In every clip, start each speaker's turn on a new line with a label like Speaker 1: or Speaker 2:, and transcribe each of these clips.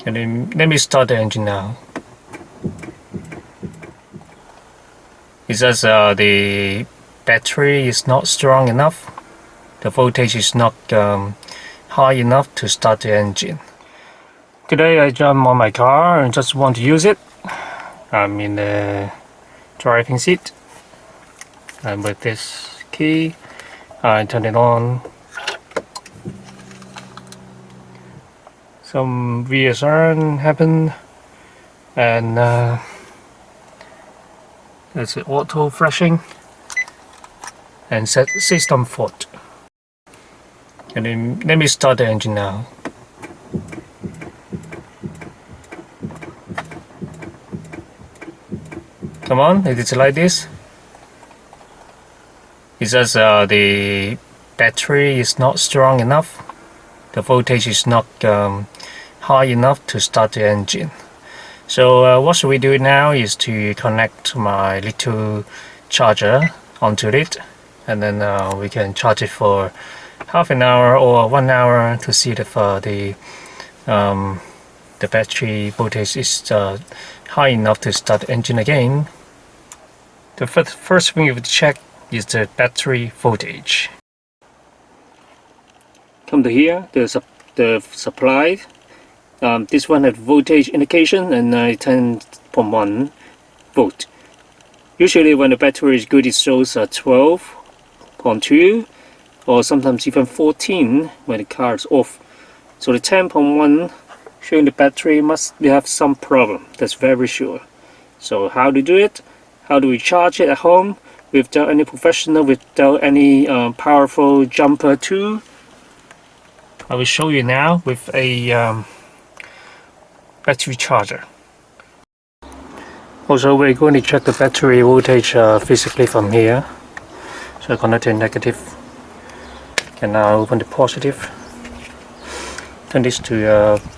Speaker 1: And then let me start the engine now. It says the battery is not strong enough. The voltage is not high enough to start the engine. Today I jump on my car and just want to use it. I'm in the driving seat, and with this key I turn it on. Some VSR happened, and there's auto flashing and set system fault. And then let me start the engine now. Come on, it is like this. It says the battery is not strong enough. The voltage is not high enough to start the engine. So what we do now is to connect my little charger onto it, and then we can charge it for half an hour or 1 hour to see if the battery voltage is high enough to start the engine again. The first thing you would check is the battery voltage. Come to here, the supply. This one has voltage indication and 10.1 volt. Usually when the battery is good, it shows 12.2 or sometimes even 14 when the car is off. So the 10.1 showing the battery must have some problem, that's very sure. So how to do it? How do we charge it at home without any professional, without any powerful jumper tool? I will show you now with a battery charger. Also, we're going to check the battery voltage physically from here. So I'm connect to negative, and now open the positive. Turn this to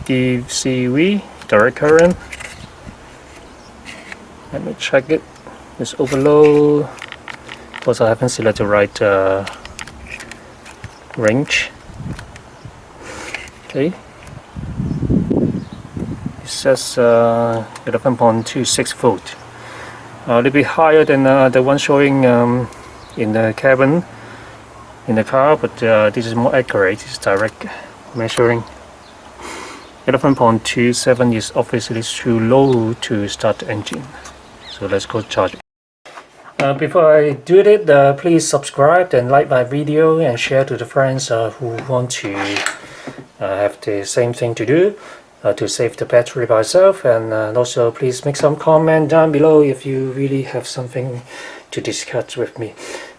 Speaker 1: DCV, direct current. Let me check it. It's overload. Also, I haven't selected the right range. Okay. It says 11.26 volt. A little bit higher than the one showing in the cabin in the car, but this is more accurate. It's direct measuring. 11.27 is obviously too low to start the engine. So let's go charge it. Before I do it, please subscribe and like my video and share to the friends who want to have the same thing to do to save the battery by yourself. And also please make some comment down below if you really have something to discuss with me.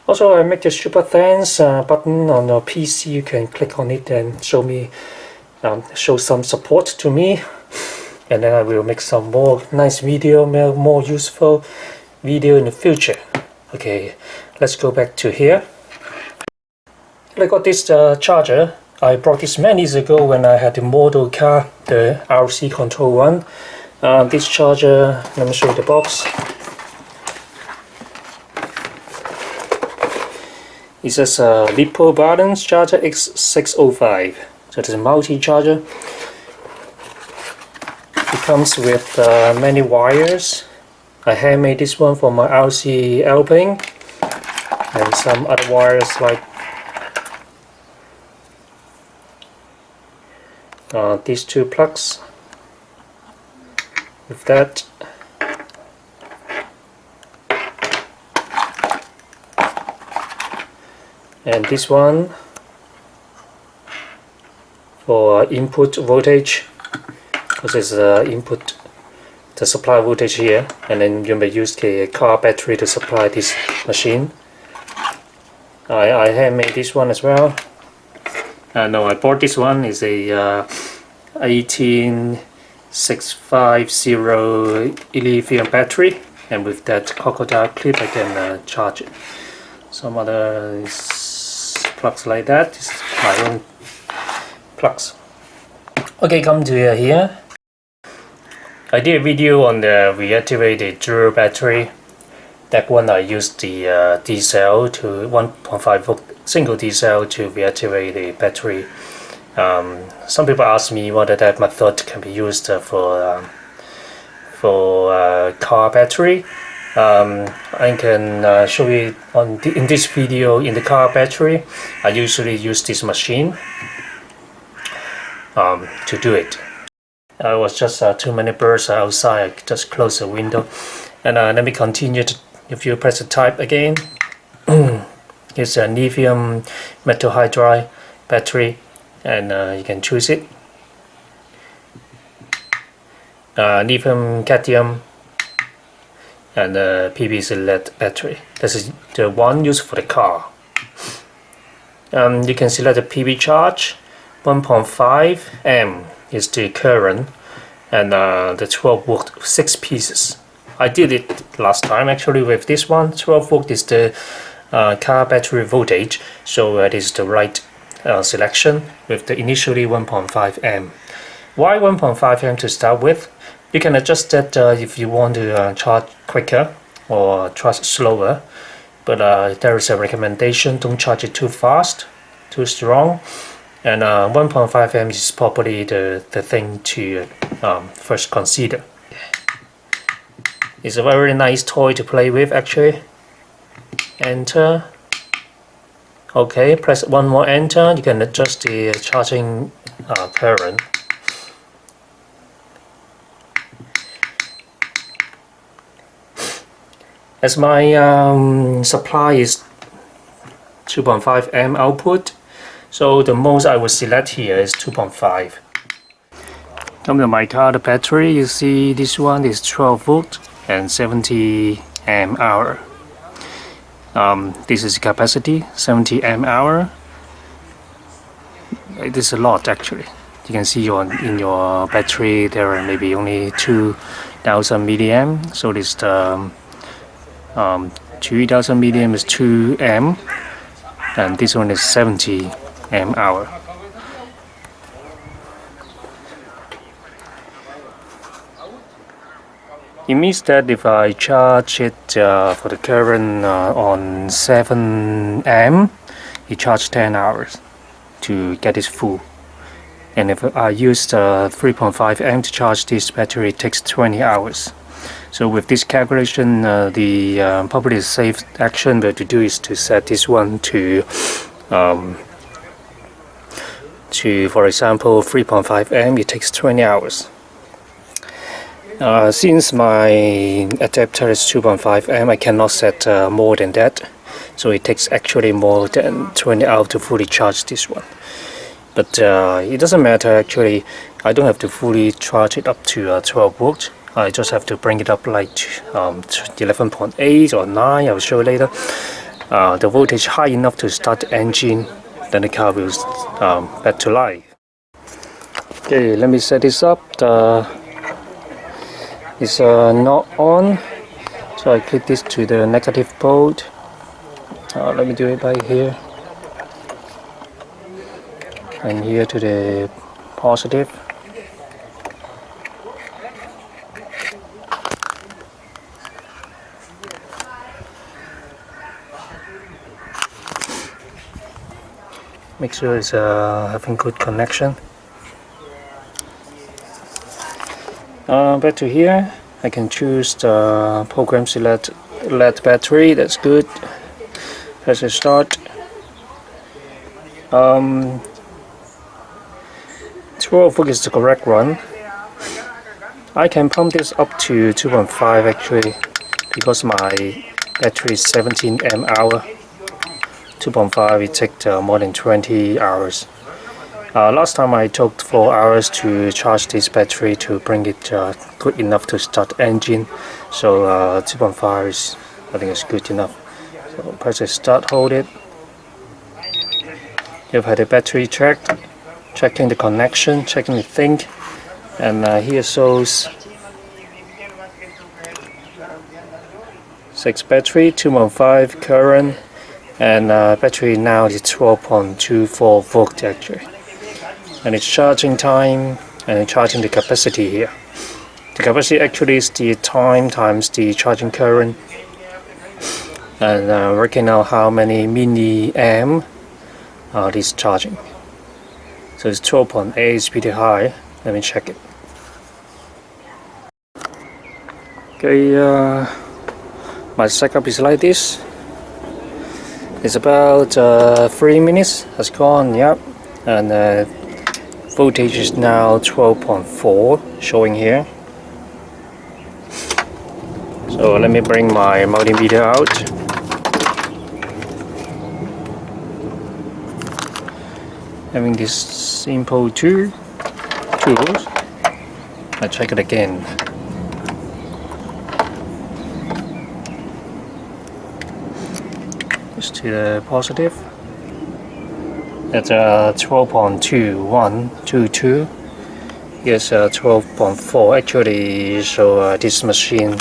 Speaker 1: Also, I make the super thanks button on your PC. You can click on it and show some support to me, and then I will make some more nice video, more useful video in the future. Okay, let's go back to here. I got this charger. I brought this many years ago when I had the model car, the RC control one. This charger, let me show you the box. It says Lipo Balance Charger X605. So it's a multi-charger. It comes with many wires. I handmade this one for my RC Alpine, and some other wires like these two plugs with that. And this one for input voltage, because it's input the supply voltage here, and then you may use a car battery to supply this machine. I handmade this one as well. No, I bought this one. Is a 18650 lithium battery, and with that crocodile clip I can charge it. Some other plugs like that. This is my own plugs. Okay, come to here. I did a video on the reactivated dual battery. That one I used the D cell to 1.5 volt single D cell to reactivate the battery Some people ask me whether that method can be used for car battery. I can show you in this video. In the car battery, I usually use this machine to do it. I was just too many birds outside. I just close the window, and let me continue. If you press the type again, it's a lithium metal hydride battery, and you can choose it. Lithium cadmium and PVC LED battery. This is the one used for the car. You can select the PV charge. 1.5 amp is the current, and the 12 volt 6 pieces. I did it last time actually with this one. 12 volt is the car battery voltage, so it is the right selection with the initially 1.5 amp. Why 1.5 amp to start with? You can adjust that if you want to charge quicker or charge slower, but there is a recommendation: don't charge it too fast, too strong, and 1.5 amp is probably the thing to first consider. It's a very nice toy to play with actually. Enter. Okay, press one more enter. You can adjust the charging current. As my supply is 2.5 amp output, so the most I will select here is 2.5. Come to my car, the battery, you see this one is 12 volt and 70 amp hour. This is capacity, 70 amp hour. It is a lot actually. You can see in your battery there are maybe only 2000 milliamp. So this 2000 milliamp is 2 amp, and this one is 70 amp hour. It means that if I charge it for the current on 7 amp, it charges 10 hours to get it full. And if I use 3.5 amp to charge this battery, it takes 20 hours. So with this calculation, the probably safe action to do is to set this one to for example 3.5 amp. It takes 20 hours. Since my adapter is 2.5 amp, I cannot set more than that. So it takes actually more than 20 hours to fully charge this one. But it doesn't matter actually. I don't have to fully charge it up to 12 volts. I just have to bring it up like 11.8 or 9, I will show later. The voltage high enough to start the engine, then the car will back to life. Okay, let me set this up. It's not on, so I click this to the negative pole. Let me do it by here, and here to the positive. Make sure it's having good connection. Back to here, I can choose the program select LED battery. That's good. Press start. 12 volt is the correct one. I can pump this up to 2.5 actually, because my battery is 17 amp hour. 2.5 it takes more than 20 hours. Last time I took 4 hours to charge this battery to bring it good enough to start the engine. So 2.5 is, I think it's good enough. So press start, hold it. You've had the battery checked, checking the connection, checking the thing, and here shows 6 battery, 2.5 current. And battery now is 12.24 volt actually, and it's charging time and charging the capacity here. The capacity actually is the time times the charging current, and working out how many milliamp this charging. So it's 12.8, it's pretty high. Let me check it. Okay, my setup is like this. It's about 3 minutes has gone, yep. And voltage is now 12.4 showing here. So let me bring my multimeter out. Having this simple tools, I check it again. Just to the positive. That's 12.2122. Here's 12.4. Actually, so this machine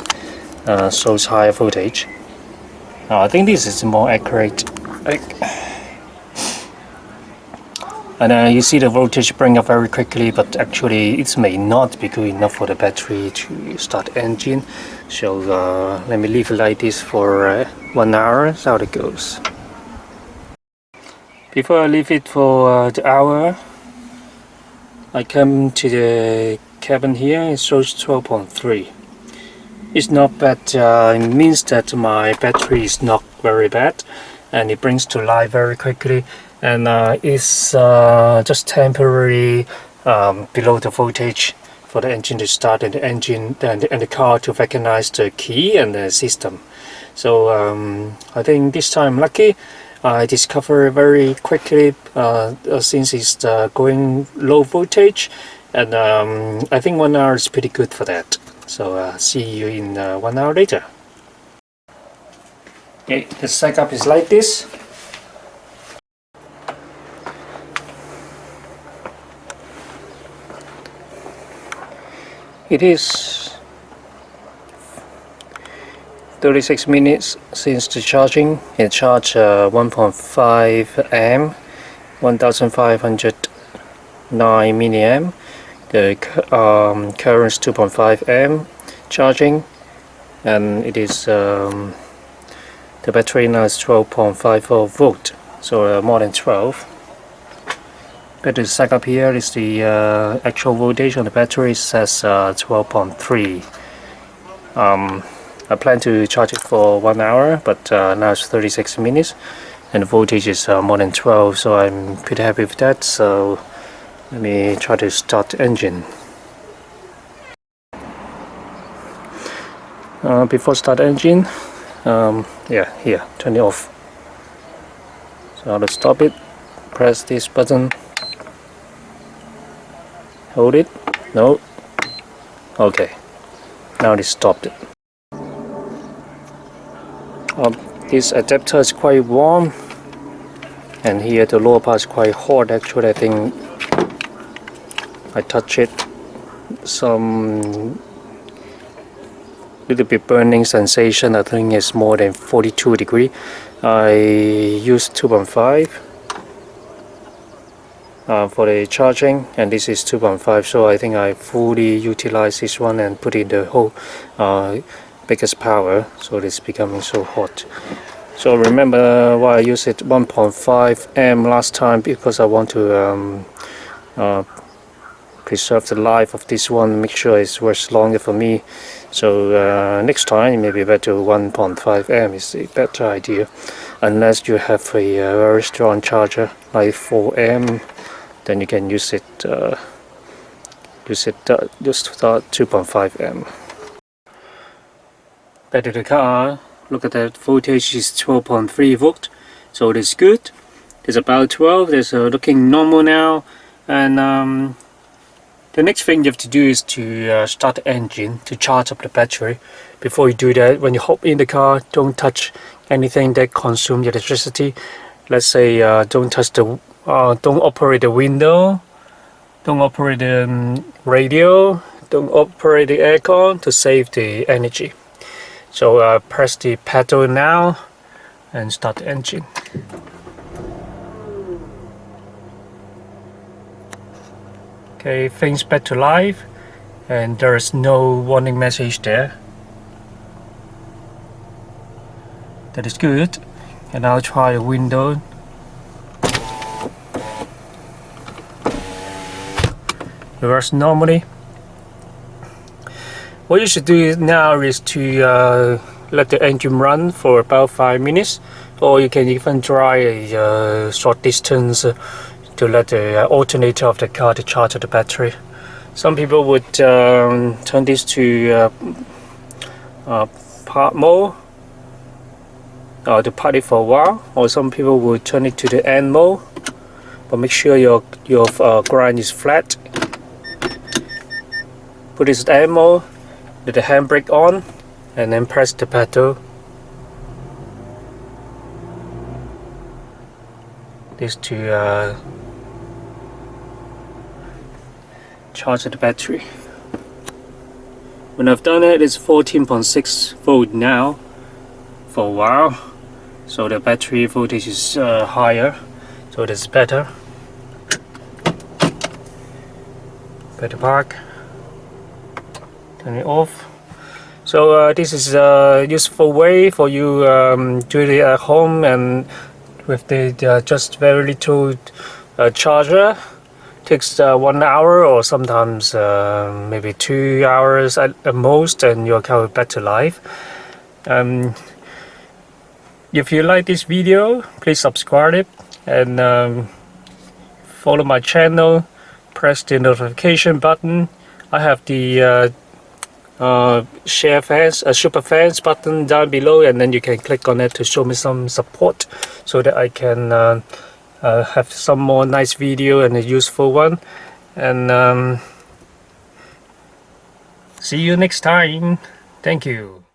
Speaker 1: shows higher voltage. I think this is more accurate. And you see the voltage bring up very quickly, but actually it may not be good enough for the battery to start engine. So let me leave it like this for 1 hour, see how it goes. Before I leave it for the hour, I come to the cabin here. It shows 12.3. It's not bad. It means that my battery is not very bad, and it brings to life very quickly. And it's just temporary below the voltage for the engine to start, and the engine and the car to recognize the key and the system. So I think this time lucky. I discovered very quickly since it's going low voltage, and I think 1 hour is pretty good for that. So see you in 1 hour later. Okay, the setup is like this. It is 36 minutes since the charging. It charged 1.5 amp, 1509 milliamp. The current is 2.5 amp charging, and it is the battery now is 12.54 volt, so more than 12. But the setup here is the actual voltage on the battery says 12.3. I plan to charge it for 1 hour, but now it's 36 minutes and the voltage is more than 12, so I'm pretty happy with that. So let me try to start the engine. Before start engine, yeah, here, turn it off. So I'll stop it, press this button, hold it, no, okay, now it stopped it. This adapter is quite warm, and here the lower part is quite hot. Actually, I think I touch it, some little bit burning sensation. I think it's more than 42 degrees. I used 2.5 for the charging, and this is 2.5, so I think I fully utilize this one and put in the whole biggest power, so it's becoming so hot. So remember why I used it 1.5 amp last time, because I want to preserve the life of this one, make sure it works longer for me. So next time maybe better 1.5 amp is a better idea, unless you have a very strong charger like 4 amp, then you can use it just 2.5 amp. Back to the car. Look at that, voltage is 12.3 volt, so it is good. It's about 12. It's looking normal now. And the next thing you have to do is to start the engine to charge up the battery. Before you do that, when you hop in the car, don't touch anything that consumes electricity. Let's say don't touch the, don't operate the window, don't operate the radio, don't operate the aircon to save the energy. So press the pedal now and start the engine. Okay, things back to life, and there is no warning message there. That is good. And I'll try a window. reverse normally. What you should do now is to let the engine run for about 5 minutes, or you can even drive a short distance to let the alternator of the car to charge the battery. Some people would turn this to part mode to park it for a while, or some people would turn it to the end mode, but make sure your grind is flat. Put this in end mode, let the handbrake on, and then press the pedal. This to charge the battery. When I've done it, it's 14.6 volt now for a while, so the battery voltage is higher, so that's better. Better park. Turn it off. So this is a useful way for you do it at home, and with the just very little charger. Takes 1 hour or sometimes maybe 2 hours at most, and you'll have a better life. If you like this video, please subscribe it and follow my channel. Press the notification button. I have the share fans, super fans button down below, and then you can click on it to show me some support so that I can have some more nice video and a useful one. And see you next time. Thank you.